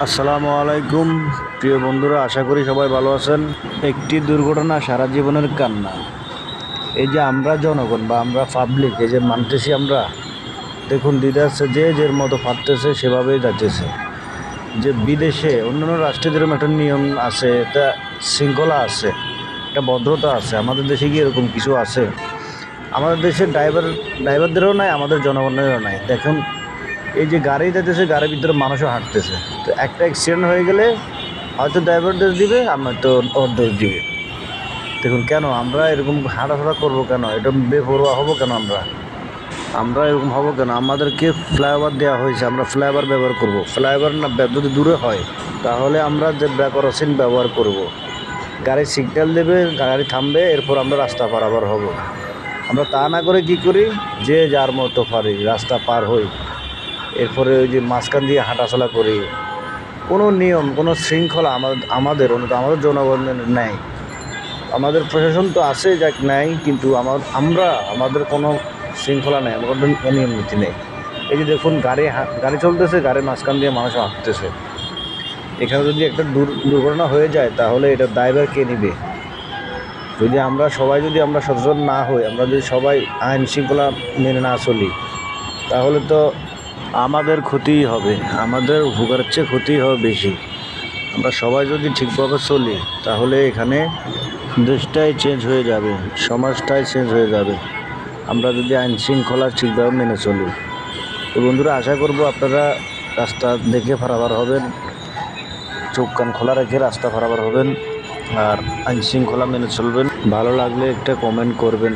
আসসালামু আলাইকুম প্রিয় বন্ধুরা, আশা করি সবাই ভালো আছেন। একটি দুর্ঘটনা সারা জীবনের কান্না। এই যে আমরা জনগণ বা আমরা পাবলিক, এই যে মানতেছি আমরা, দেখুন দিতে আসছে যে যের মতো পারতেছে সেভাবেই যাচ্ছে। যে বিদেশে অন্যান্য রাষ্ট্রে যেরকম একটা নিয়ম আছে, একটা শৃঙ্খলা আছে, একটা ভদ্রতা আছে, আমাদের দেশে কি এরকম কিছু আছে? আমাদের দেশের ড্রাইভারদেরও নাই, আমাদের জনগণেরও নাই। দেখুন এই যে গাড়ি যাইতেছে, গাড়ির ভিতরে মানুষও হাঁটতেছে, তো একটা অ্যাক্সিডেন্ট হয়ে গেলে হয়তো ড্রাইভার দোষ দিবে, আমার তো ওর দোষ দিবে। দেখুন কেন আমরা এরকম হাঁটাফেরা করবো, কেন এটা বেপরোয়া হবো, কেন আমরা এরকম হবো কেন? আমাদেরকে ফ্লাইওভার দেওয়া হয়েছে, আমরা ফ্লাইওভার ব্যবহার করব। ফ্লাইওভার না যদি দূরে হয় তাহলে আমরা যে ক্রসিং ব্যবহার করব। গাড়ি সিগন্যাল দেবে, গাড়ি থামবে, এরপর আমরা রাস্তা পারাপার হব। আমরা তা না করে কি করি, যে যার মতো পারি রাস্তা পার হই, এরপরে ওই যে মাঝখান দিয়ে হাঁটাচলা করি। কোনো নিয়ম, কোনো শৃঙ্খলা আমাদের জনগণের নেই। আমাদের প্রশাসন তো আছে, যাক নেই, কিন্তু আমাদের কোনো শৃঙ্খলা নেই, আমাদের কোনো নিয়ম নীতি নেই। এই যে দেখুন গাড়ি চলতেছে, গাড়ির মাঝখান দিয়ে মানুষ হাঁটতেছে। এখানে যদি একটা দুর্ঘটনা হয়ে যায় তাহলে এটা দায়ভার কে নেবে? যদি আমরা সচেতন না হই, আমরা যদি সবাই আইন শৃঙ্খলা মেনে না চলি, তাহলে তো আমাদের ক্ষতিই হবে, আমাদের উপকারের চেয়ে ক্ষতিই হবে বেশি। আমরা সবাই যদি ঠিকভাবে চলি তাহলে এখানে দেশটাই চেঞ্জ হয়ে যাবে, সমাজটাই চেঞ্জ হয়ে যাবে, আমরা যদি আইন শৃঙ্খলা ঠিকভাবে মেনে চলি। তো বন্ধুরা, আশা করব আপনারা রাস্তা দেখে পারাপার হবেন, চোখ কান খোলা রেখে রাস্তা পারাপার হবেন, আর আইন শৃঙ্খলা মেনে চলবেন। ভালো লাগলে একটা কমেন্ট করবেন।